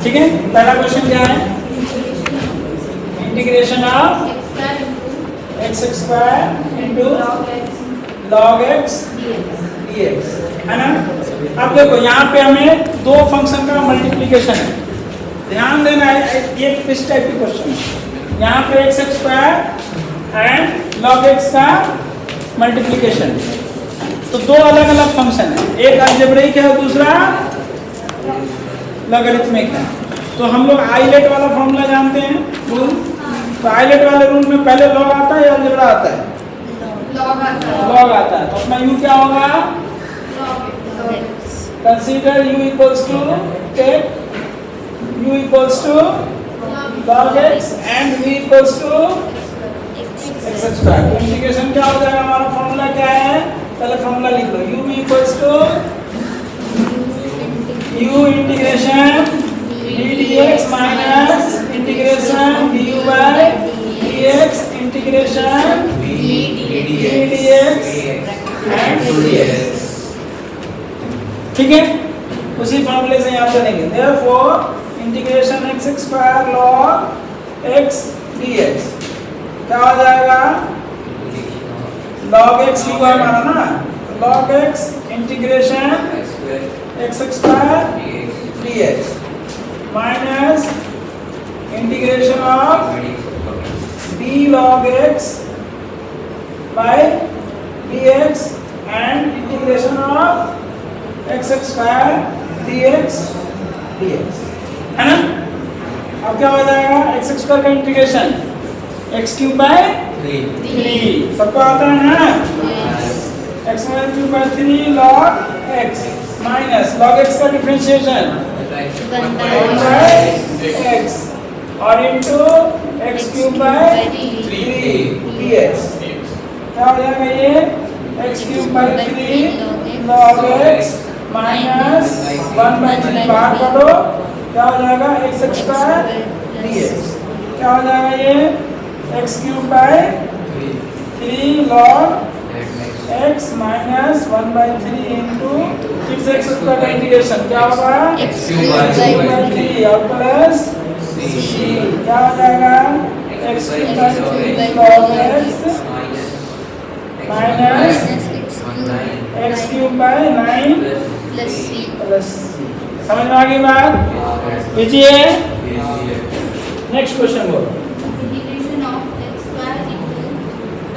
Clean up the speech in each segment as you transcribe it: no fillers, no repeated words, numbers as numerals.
ठीक है, पहला क्वेश्चन क्या है? Integration of x square into log x dx, है ना। अब देखो यहाँ पे हमें दो फंक्शन का मल्टीप्लिकेशन है, ध्यान देना है, ये इस टाइप की क्वेश्चन है। यहाँ पे x square and log x का मल्टीप्लिकेशन, तो दो अलग अलग फंक्शन है, एक अलजेब्रिक है और दूसरा लॉगरिथमिक है। तो हम लोग आइलेट वाला फॉर्मूला जानते हैं रूल, तो आइलेट वाले रूल में पहले लॉग आता है या अलजेब्रा आता है? लॉग आता है। तो अपना u क्या होगा? Consider u equals to, take u equals to log x and v equals to x square. Integration क्या हो जाएगा? हमारा फॉर्मूला क्या है? पहले फॉर्मूला लिख लो, u equals to u integration dx minus integration du by dx integration dx and dx। ठीक है, उसी फॉर्मूले से यहाँ चलेंगे। Therefore integration x square log x dx क्या हो जाएगा? log x हुआ हमारा ना, log x integration x square dx minus integration of d log x by dx and integration of x square dx dx, है ना। अब क्या हो जाएगा? x स्क्वायर का इंटीग्रेशन x क्यूब बाय 3, सबको आता है ना, x cube by 3 log x minus log x का डिफरेंशिएशन 1 बाय x और into x cube by 3 dx क्या हो जाएगा? ये x cube by 3 log x minus 1 by 3 बाहर करो, क्या हो जाएगा? x स्क्वायर dx क्या हो जाएगा? ये x cube by 3 log x minus 1 by 3 into फिर से x स्क्वायर का इंटीग्रेशन क्या होगा? x क्यूब बाय 3 और प्लस c क्या हो जाएगा? x cube by 3 log x minus x cube bye 9 plus c। समझ में आ गई बात? लीजिए नेक्स्ट क्वेश्चन बोलो।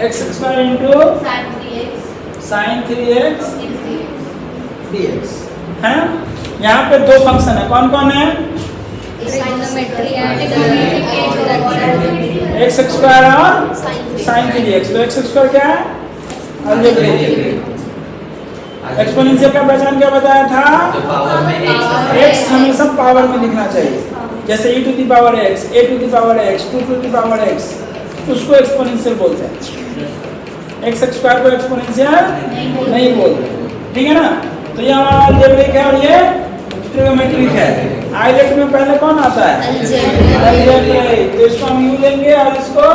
x square into sin 3x dx, है। यहाँ पे दो फंक्शन है, कौन कौन है? x स्क्वायर और sin 3x। तो x स्क्वायर क्या है? अलजेब्रिक। एक्सपोनेंशियल का पहचान क्या बताया था? x हमेशा पावर में लिखना चाहिए, जैसे e to the power x, a to the power x, 2 to the power x, उसको एक्सपोनेंशियल बोलते हैं। x स्क्वायर को एक्सपोनेंशियल नहीं बोलते, ठीक है ना। तो ये हमारा अलजेब्रिक है और ये ट्रिगोनोमेट्रिक है। आइलेट में पहले कौन आता है? अलजेब्रिक। तो इसको हम u लेंगे और इसको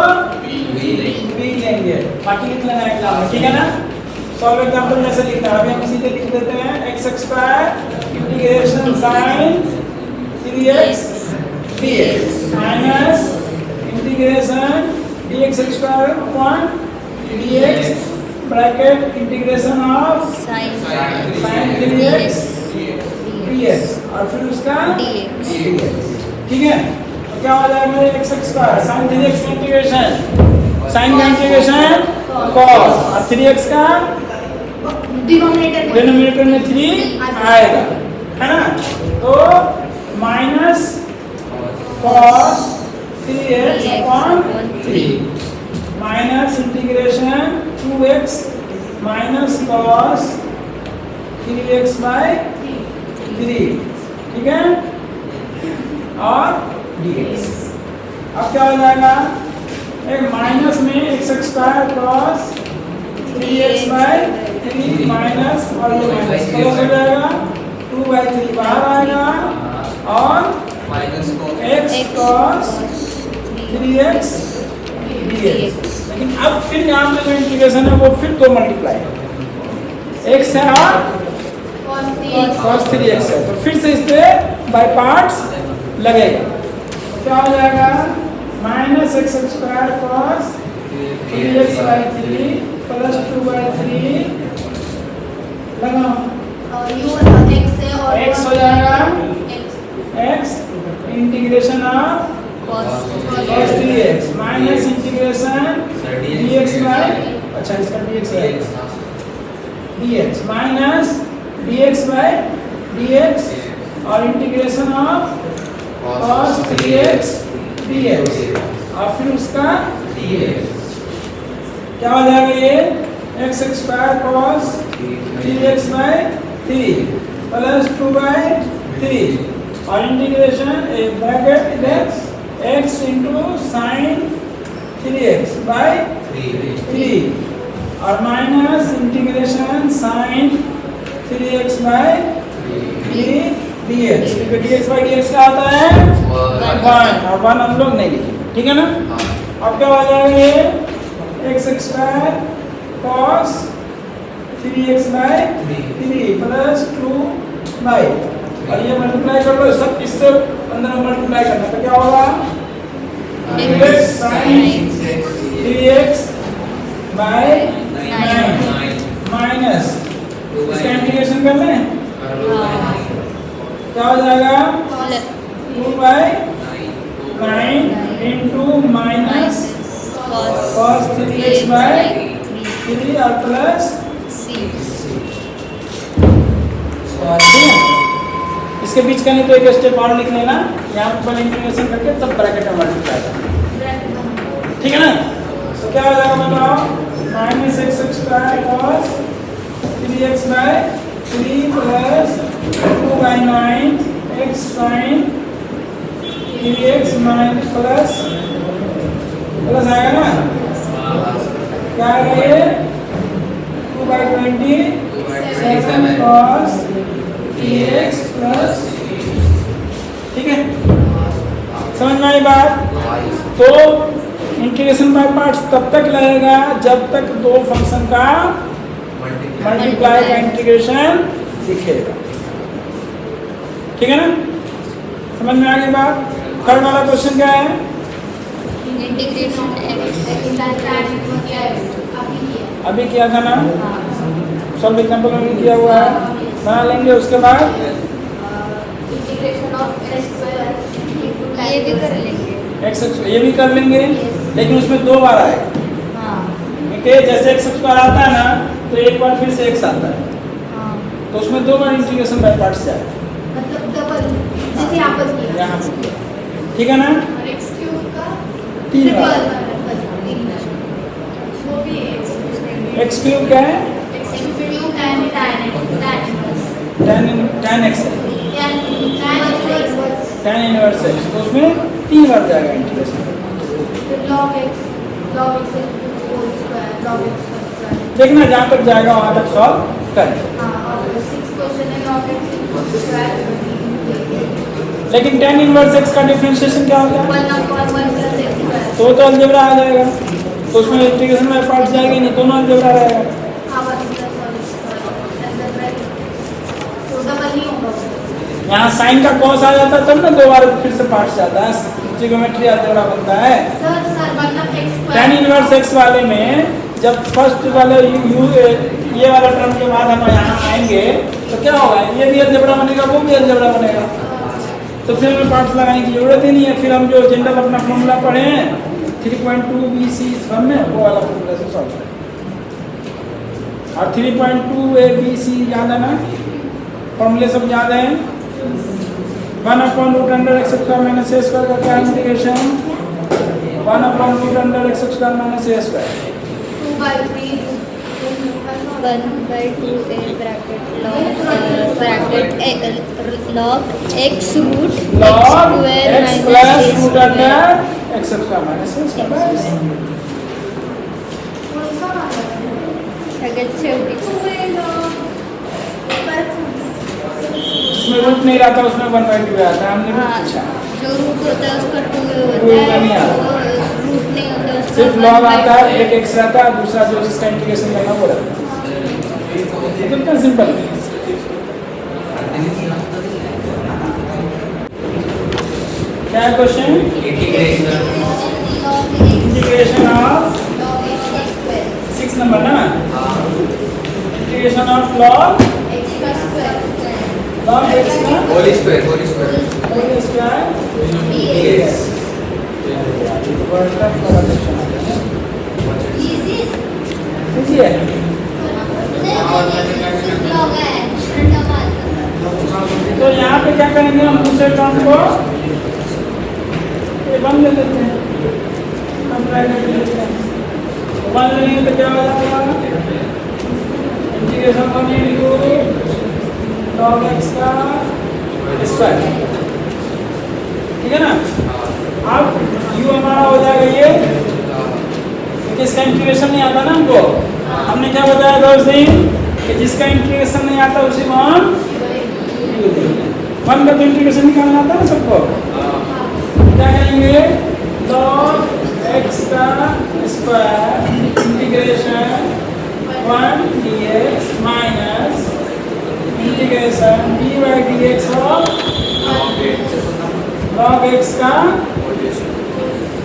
v लेंगे, बाकी लिख लेना एग्जाम में, ठीक है ना। सॉल्व एग्जांपल जैसे लिखना है, अभी हम सीधे लिख देते हैं x square integration sin 3x dx minus integration dx square upon dx bracket integration of sin 3x dx और फिर उसका dx, ठीक है। तो क्या हो जाएगा? x square sin 3x integration, sin का इंटीग्रेशन cos और 3x का डिनोमिनेटर में 3 आएगा, है ना। तो minus cos 3x upon 3 minus integration 2x minus cos 3x by 3, ठीक है, और dx। अब क्या हो जाएगा? एक माइनस में x square cos 3x by 3 minus और ये माइनस प्लस हो जाएगा, 2 बाय 3 बाहर आएगा और x cos 3x dx। लेकिन अब फिर यहाँ पे जो इंटीग्रेशन है वो फिर 2 मल्टीप्लाई है, x है और cos 3x है, तो फिर से इसे बाय पार्ट्स लगेगा। क्या हो जाएगा? Minus x square cos 3x/3 plus 2/3 लगाओ। और यू x से और x हो जाएगा x x integration of cos cos 3x minus integration dx by, अच्छा इसका dx है, dx minus dx by dx और integration of cos 3x dx और फिर उसका क्या हो जाएगा? ये x square cos 3x by 3 plus 2/3 और integration bracket x into sine 3x by 3 और minus integration sine 3x by 3 dx। dx by dx क्या आता है? 1 और 1 हम लोग नहीं लिखे, ठीक है ना? अब क्या हो जाएगा? ये x square cos 3x by 3 plus 2 और ये मल्टीप्लाई कर लो, सब इससे अंदर मल्टीप्लाई करना तो क्या होगा? x sin 3x बाय 9 माइनस इसका इंटीग्रेशन कर लें, क्या हो जाएगा? 2/9 into minus cos 3x by 3 और प्लस इसके बीच का नहीं तो एक स्टेप और लिख लेना, यहाँ पर इंटीग्रेशन करके तब ब्रैकेट में मल्टीप्लाई करना, ठीक है ना? तो क्या हो जाएगा बताओ? Minus x square cos 3x by 3 plus 2/9 x sin 3x minus plus आएगा ना? क्या आएगा ये? 2/27 cos 3x प्लस, ठीक है? समझ में आई बात? तो इंटीग्रेशन बाय पार्ट्स तब तक लगेगा जब तक दो फंक्शन का मल्टीप्लाई का इंटीग्रेशन दिखेगा, ठीक है ना? समझ में आ गई बात? थर्ड वाला क्वेश्चन क्या है? इंटीग्रेशन अभी किया था ना, सॉल्व एग्जांपल में भी किया हुआ है, बना लेंगे। उसके बाद इंटीग्रेशन ऑफ x ये भी कर लेंगे, x ये भी कर लेंगे, लेकिन उसमें 2 बार आएगा, ठीक है? जैसे x स्क्वायर आता है ना तो एक बार फिर से x आता है, तो उसमें 2 बार इंटीग्रेशन बाय पार्ट्स जाएगा, मतलब डबल जैसे यहाँ पर किया, यहाँ से, ठीक है ना? और x क्यूब का 3 बार। वो भी x क्यूब क्या है? x cube tan x tan inverse x, तो उसमें 3 बार जाएगा integration, log x whole square log x square. देखना जहाँ तक जाएगा वहाँ तक सॉल्व करें। हाँ, और 6 क्वेश्चन है log x स्क्वायर, लेकिन tan इनवर्स x का डिफरेंशिएशन क्या होगा? 1/1 + x स्क्वायर। तो अलजेब्रा आ जाएगा, तो उसमें इंटीग्रेशन बाय पार्ट्स जाएगा नहीं, दोनों अलजेब्रा रहेगा। हाँ, 1 + 1 स्क्वायर तो डबल नहीं होगा। यहाँ साइन का cos आ जाता है तब ना 2 बार फिर से पार्ट्स जाता है, ट्रिगोनोमेट्री अलजेब्रा बनता है। सर मतलब x square tan inverse x वाले में जब फर्स्ट वाले ये वाला टर्म के बाद हम यहाँ आएंगे तो क्या होगा? ये भी अलजेब्रा बनेगा, वो भी अलजेब्रा बनेगा, तो फिर हमें पार्ट्स लगाने की जरूरत ही नहीं है। फिर हम जो जनरल अपना फॉर्मूला पढ़े हैं 3.2 BC फॉर्म में, वो वाला फॉर्मूला से सॉल्व करें। और 3.2 ABC याद है ना? फॉर्मूले सब याद है। 1/√x² - a² का क्या integration? 1/√x² - a²। 2/3 1/2 a bracket log x root log x x square plus minus root a under square x² - a²। सगळ्यात शेवटी जिसमें रूट नहीं रहता उसमें 1/2 आता है, हमने भी हाँ, पूछा। जो रूट होता है उसका 2 2 होता नहीं है, आता। रूट नहीं होता है उसका सिर्फ log आता है, 1/2 एक x रहता है, दूसरा जो जिसका इंटीग्रेशन करना वो रहता है। कितना सिंपल है। क्या क्वेश्चन? इंटीग्रेशन ऑफ 6 नंबर ना, इंटीग्रेशन ऑफ log x का whole square whole square dx word का क्वेश्चन आ गया। इजी है। तो यहाँ पे क्या करेंगे हम दूसरे टर्म को ये वन ले लेते हैं, हम ब्रैकेट ले लेते हैं, वन लेंगे तो क्या हो जाएगा? Integration one into log x का स्क्वायर, ठीक है ना। अब u हमारा हो जाएगा ये, क्योंकि इसका इंटीग्रेशन नहीं आता ना हमको। हमने क्या बताया था उस दिन कि जिसका इंटीग्रेशन नहीं आता उसी को हम वन का तो इंटीग्रेशन निकालना आता है सबको। क्या करेंगे? log x का square integration 1 dx minus integration dy dx of log x का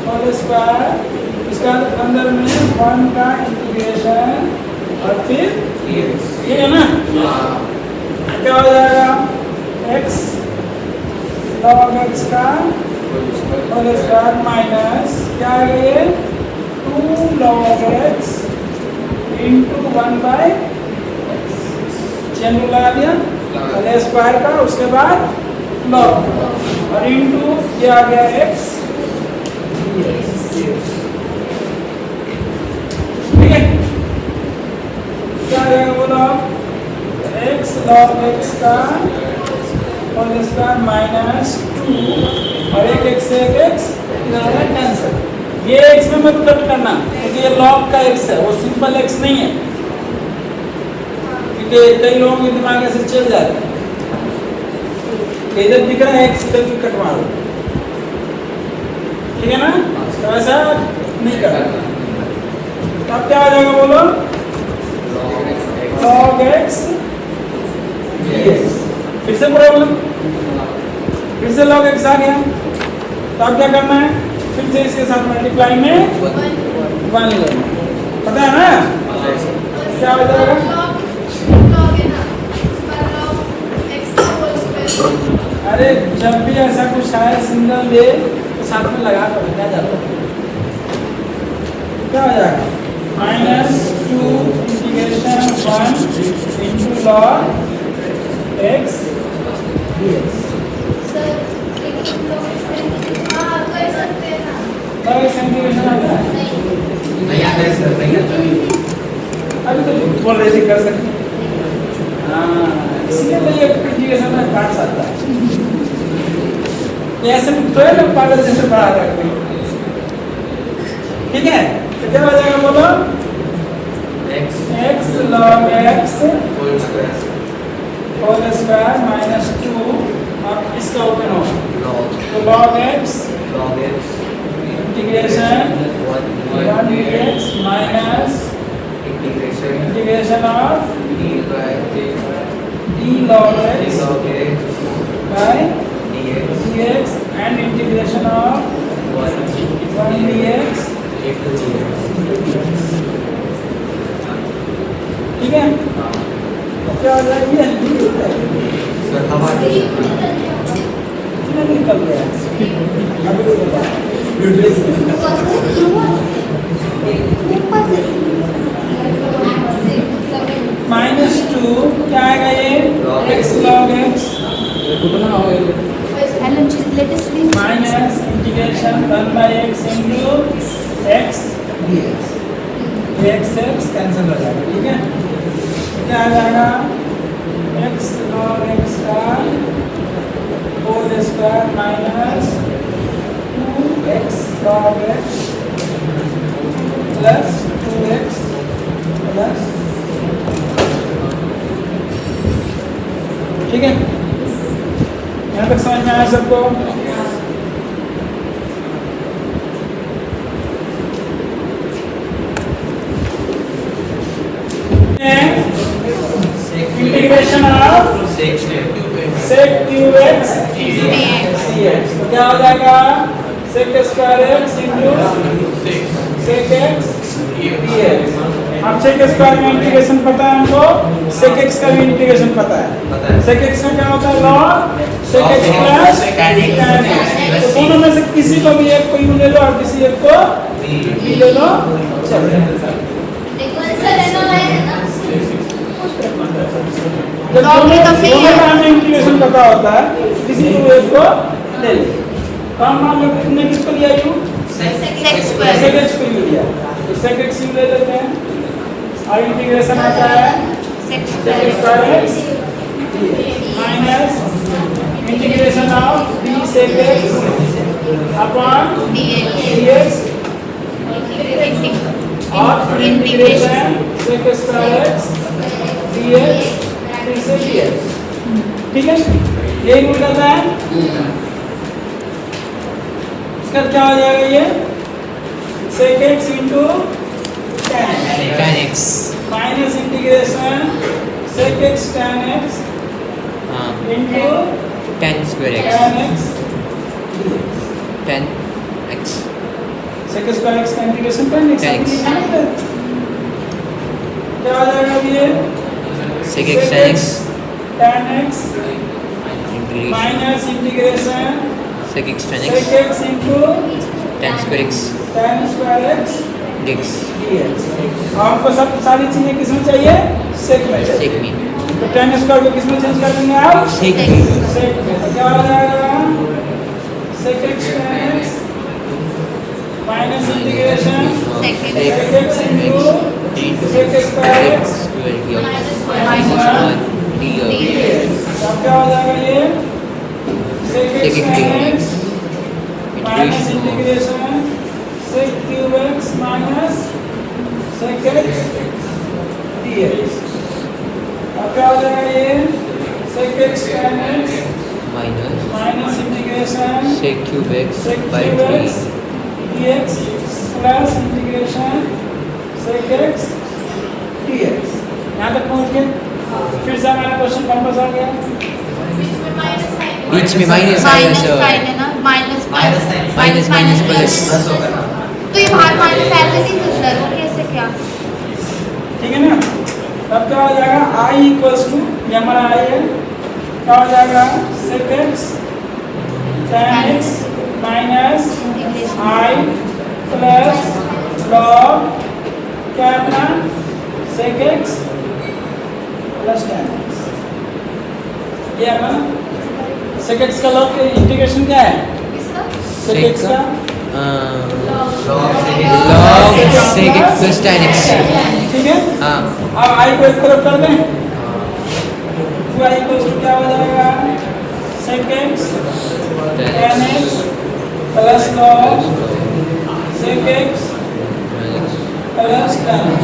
होल स्क्वायर, इसका अंदर में 1 का इंटीग्रेशन और फिर ये है ना, क्या हो जाएगा? x log x का होल स्क्वायर माइनस क्या है ये 2 log x into 1 by chain rule लगा दिया पहले स्क्वायर का, उसके बाद log और इंटू ये आ गया x, ठीक है। क्या आ जाएगा बोलो? x log x का होल स्क्वायर माइनस 2 और एक x से एक x कैंसिल। ये x में मत कट करना क्योंकि ये log का x है, वो सिंपल x नहीं है, क्योंकि कई लोगों के दिमाग ऐसे चल जाते हैं कि इधर दिख रहा है x, इधर भी कटवा दो, ठीक है ना। तो ऐसा नहीं करना। अब क्या आ जाएगा बोलो? log x dx, फिर से प्रॉब्लम, फिर से log x आ गया, तो अब क्या करना है? फिर से इसके साथ मल्टीप्लाई में 1 लेना, पता है ना क्या हो जाएगा? अरे जब भी ऐसा कुछ आए सिंगल दे तो साथ में लगा कर क्या जाता है, क्या हो जाएगा? Minus 2 integration 1 into log x dx। log x integration आता है? नहीं आता है सर, नहीं आता है। अभी तो बोल रहे थे कर सकते, हाँ इसलिए तो ये इंटीग्रेशन में पार्ट्स आता है। ऐसे तो है लोग पागल जैसे पढ़ा रखते हैं, ठीक है। तो क्या हो जाएगा बोलो? x log x whole square minus 2 और इसका ओपन हो तो log x integration 1 dx minus integration of d log x by dx and integration of 1 dx, ठीक है। क्या हो जाएगा? ये सर हवा निकल गया अभी -2 क्या आएगा? ये x log x minus integration 1 by x into x dx, x cancel हो जाएगा, ठीक है। क्या आ जाएगा? x log x का whole square minus 2x log x plus 2x plus, ठीक है। यहाँ तक समझ में आया सबको? Integration of sec cube x dx। तो क्या हो जाएगा sec square x into sec x dx। अब sec स्क्वायर में इंटीग्रेशन पता है हमको, sec x का भी इंटीग्रेशन पता है। sec x का क्या होता है log sec x plus tan x। तो दोनों में से किसी को भी एक को u ले लो और किसी एक को v ले लो, चलो। जब दोनों का हमें इंटीग्रेशन पता होता है, किसी को एक को ले लो। तो हम मान लो तुमने किसको लिया u? sec x को u लिया, तो sec x u ले लेते हैं और इंटीग्रेशन आता है sec square x minus integration of b sec x upon dx और integration sec square x dx फिर से dx। ठीक है, यही रूल करना है। इसका क्या हो जाएगा ये sec x into tan x minus integration sec x tan x into tan square tan x x tan x sec square x का integration tan x tan x। क्या हो जाएगा ये sec x tan x tan x integration minus integration sec x tan sec x x into tan square x tan square x dx dx। आपको सब सारी चीजें किसमें चाहिए? sec में चाहिए। sec में तो tan स्क्वायर को किसमें चेंज कर देंगे आप? sec में sec में। तो क्या हो जाएगा sec x tan x minus integration sec x into sec square x square dx तो क्या हो जाएगा ये sec x tan x minus integration sec cube x minus sec x dx। अब क्या हो जाएगा ये sec x tan x minus integration sec cube x sec by cube 3 x dx plus integration sec x dx। यहाँ तक पहुँच गए? फिर से हमारा क्वेश्चन वापस आ गया। बीच में माइनस आएगा सर है ना, माइनस माइनस प्लस तो ये बाहर माइनस ऐसे नहीं है सर, वो कैसे क्या? ठीक है ना। तब क्या हो जाएगा i इक्वल्स टू, ये हमारा i है, क्या हो जाएगा sec x tan x minus i plus log क्या अपना sec x plus tan x। ये है ना sec x का log इंटीग्रेशन क्या है? sec x का log sec x plus tan x। ठीक है। हाँ अब i को इस तरफ कर दें तो i को क्या हो जाएगा sec x tan x plus log sec x plus tan x।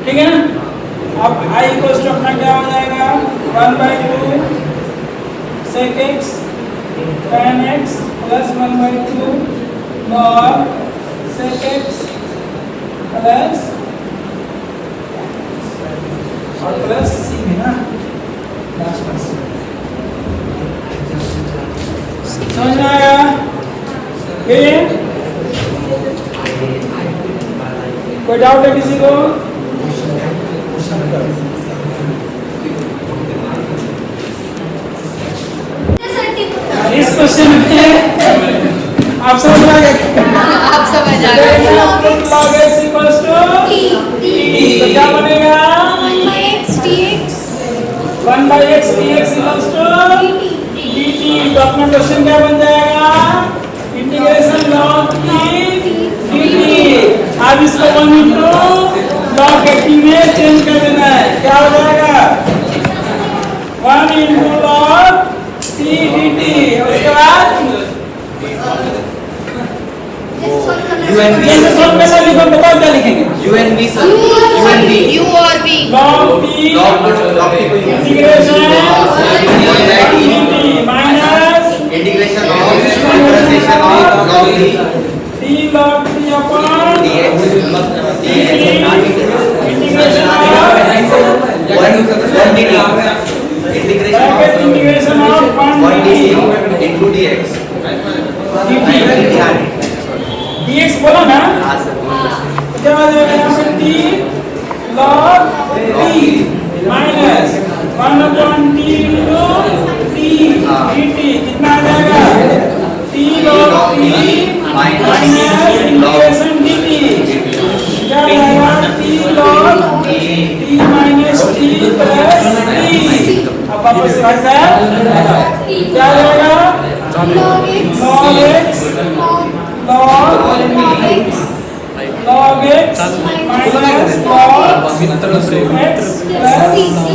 ठीक है ना। अब i को अपना क्या हो जाएगा 1/2 sec x tan x plus 1/2 log sec x plus और प्लस c में ना लास्ट में समझ में आया? ये कोई डाउट है किसी को? इस क्वेश्चन में आप समझ आ गए? आप समझ आ गए। log x equals to तो क्या बनेगा 1/x dx 1/x dx equals to dt। तो अपना क्वेश्चन क्या बन जाएगा इंटीग्रेशन log dt। अब इसको 1 into log dt में चेंज कर देना है, क्या हो जाएगा 1 into log c dt। उसके बाद जैसे सब में लिखो, बताओ क्या लिखेंगे? UNV सर u और v log p integration dt minus integration of differentiation of log d log t upon dx integration of 1 dt integration log t minus 1 upon t into t dt कितना आ जाएगा t log t minus integration dt क्या आएगा t log t minus t plus t अब वापस भाई साहब क्या आएगा log x log x log x minus log x plus c